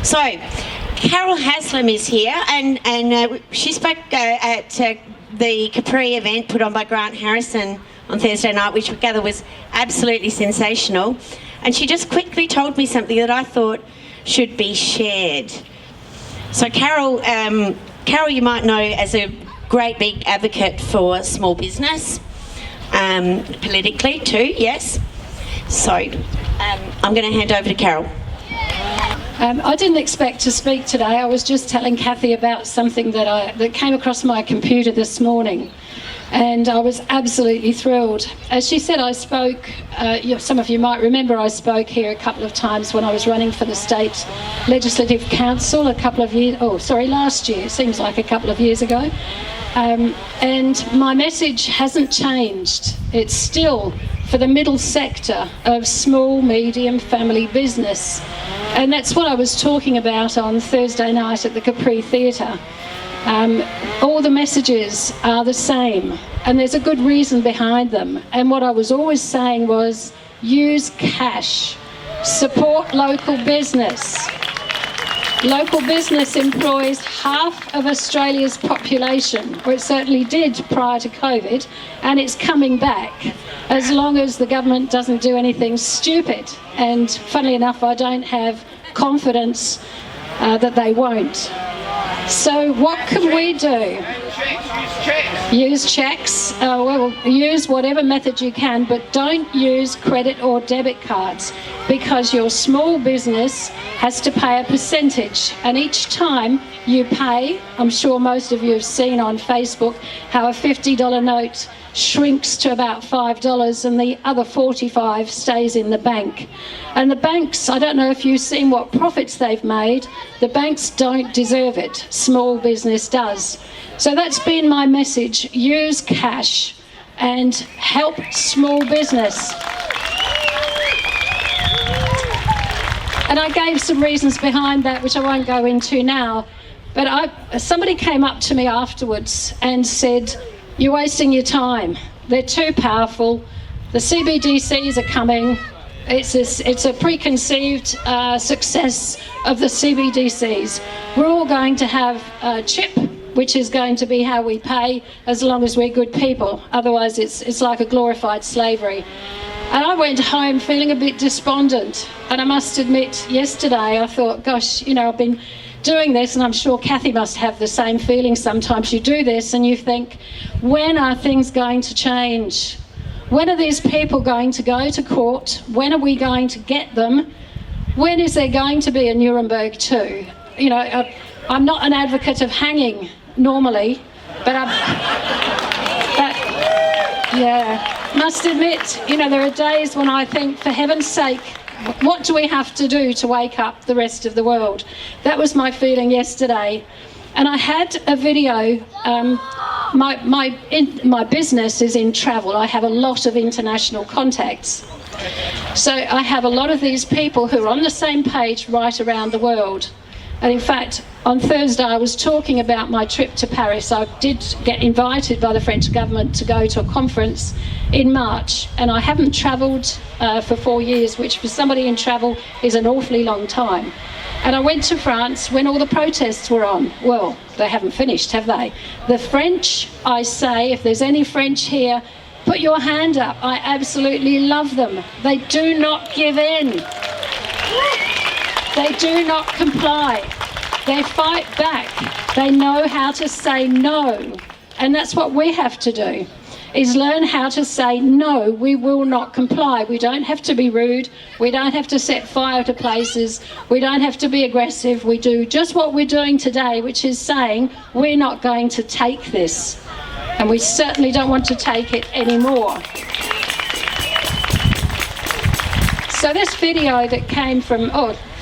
So, Carol Haslam is here, and she spoke at the Capri event put on by Grant Harrison on Thursday night, which we gather was absolutely sensational. And she just quickly told me something that I thought should be shared. So Carol, you might know as a great big advocate for small business, politically too, yes. So I'm going to hand over to Carol. I didn't expect to speak today. I was just telling Kathy about something that came across my computer this morning, and I was absolutely thrilled. As she said, I spoke, some of you might remember I spoke here a couple of times when I was running for the State Legislative Council last year, seems like a couple of years ago. And my message hasn't changed. It's still for the middle sector of small, medium family business. And that's what I was talking about on Thursday night at the Capri Theatre. All the messages are the same, and there's a good reason behind them. And what I was always saying was, use cash, support local business. Local business employs half of Australia's population, or it certainly did prior to COVID, and it's coming back as long as the government doesn't do anything stupid. And funnily enough, I don't have confidence that they won't. So what can we do? Use cheques. Use whatever method you can, but don't use credit or debit cards, because your small business has to pay a percentage, and each time you pay, I'm sure most of you have seen on Facebook how a $50 note shrinks to about $5 and the other 45 stays in the bank. And the banks, I don't know if you've seen what profits they've made, the banks don't deserve it, small business does. So that's been my message, use cash and help small business. And I gave some reasons behind that, which I won't go into now, but somebody came up to me afterwards and said, "You're wasting your time. They're too powerful. The CBDCs are coming. It's a preconceived success of the CBDCs. We're all going to have a chip, which is going to be how we pay as long as we're good people. Otherwise, it's like a glorified slavery." And I went home feeling a bit despondent. And I must admit, yesterday I thought, gosh, I've been doing this, and I'm sure Kathy must have the same feeling sometimes. You do this and you think, when are things going to change? When are these people going to go to court? When are we going to get them? When is there going to be a Nuremberg 2? I'm not an advocate of hanging normally, but must admit, there are days when I think, for heaven's sake, what do we have to do to wake up the rest of the world? That was my feeling yesterday. And I had a video. My business is in travel. I have a lot of international contacts. So I have a lot of these people who are on the same page right around the world. And in fact, on Thursday I was talking about my trip to Paris. I did get invited by the French government to go to a conference in March, and I haven't travelled for 4 years, which for somebody in travel is an awfully long time. And I went to France when all the protests were on. Well, they haven't finished, have they? The French, I say, if there's any French here, put your hand up. I absolutely love them. They do not give in. They do not comply. They fight back. They know how to say no. And that's what we have to do, is learn how to say no, we will not comply. We don't have to be rude. We don't have to set fire to places. We don't have to be aggressive. We do just what we're doing today, which is saying we're not going to take this. And we certainly don't want to take it anymore. So this video that came from,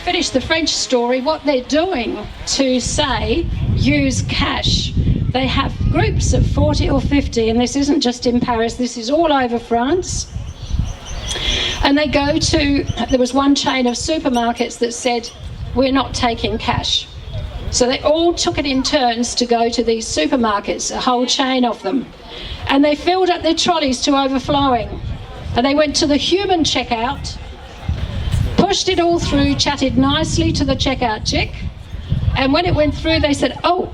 finish the French story, what they're doing to say use cash. They have groups of 40 or 50, and this isn't just in Paris, this is all over France. And they go to, there was one chain of supermarkets that said, we're not taking cash. So they all took it in turns to go to these supermarkets, a whole chain of them. And they filled up their trolleys to overflowing. And they went to the human checkout, put pushed it all through, chatted nicely to the checkout chick, and when it went through, they said, "Oh,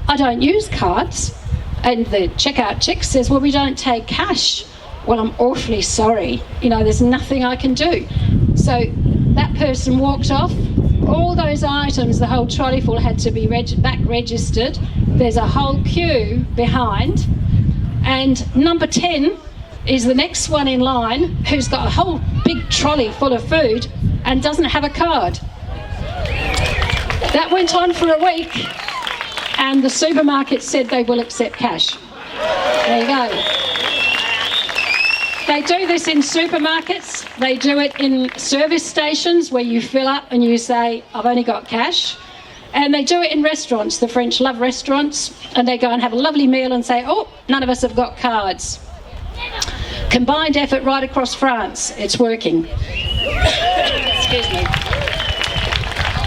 I don't use cards." And the checkout chick says, "Well, we don't take cash." "Well, I'm awfully sorry. There's nothing I can do." So that person walked off. All those items, the whole trolley full, had to be back registered. There's a whole queue behind. And number 10 is the next one in line, who's got a whole big trolley full of food and doesn't have a card. That went on for a week, and the supermarket said they will accept cash. There you go. They do this in supermarkets. They do it in service stations where you fill up and you say, "I've only got cash." And they do it in restaurants. The French love restaurants, and they go and have a lovely meal and say, "Oh, none of us have got cards." Combined effort right across France. It's working. Excuse me.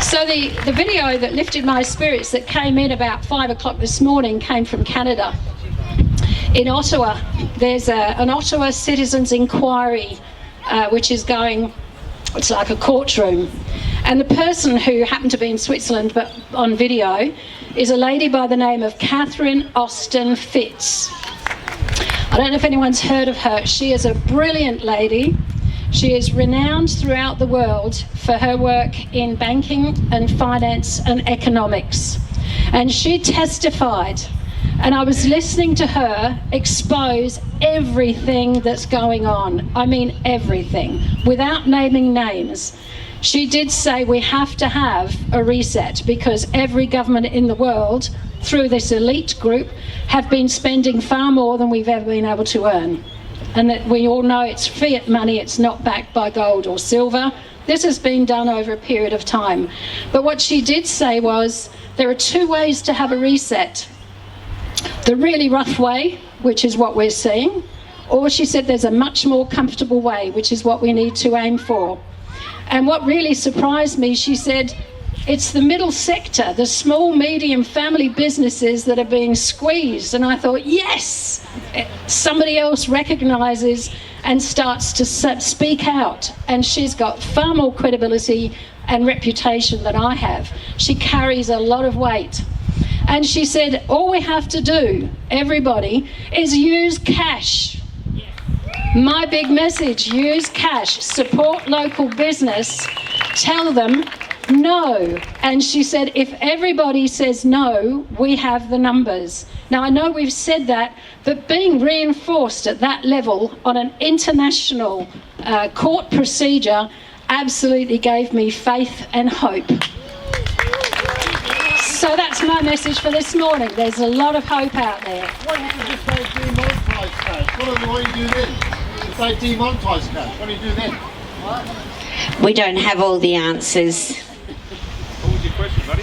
So the video that lifted my spirits, that came in about 5 o'clock this morning, came from Canada. In Ottawa, there's an Ottawa Citizens Inquiry, which is going, it's like a courtroom. And the person, who happened to be in Switzerland but on video, is a lady by the name of Catherine Austin Fitz. I don't know if anyone's heard of her. She is a brilliant lady. She is renowned throughout the world for her work in banking and finance and economics. And she testified, and I was listening to her expose everything that's going on. I mean everything, without naming names. She did say we have to have a reset, because every government in the world, through this elite group, have been spending far more than we've ever been able to earn. And that we all know it's fiat money, it's not backed by gold or silver. This has been done over a period of time. But what she did say was, there are two ways to have a reset. The really rough way, which is what we're seeing, or she said there's a much more comfortable way, which is what we need to aim for. And what really surprised me, she said, it's the middle sector, the small, medium family businesses that are being squeezed. And I thought, yes, somebody else recognises and starts to speak out. And she's got far more credibility and reputation than I have. She carries a lot of weight. And she said, all we have to do, everybody, is use cash. My big message, use cash, support local business, tell them no. And she said, if everybody says no, we have the numbers. Now, I know we've said that, but being reinforced at that level on an international court procedure absolutely gave me faith and hope. So that's my message for this morning. There's a lot of hope out there. What happens if they demonetise cash? What do you do then? If they demonetise cash, what do you do then? We don't have all the answers. What was your question, buddy?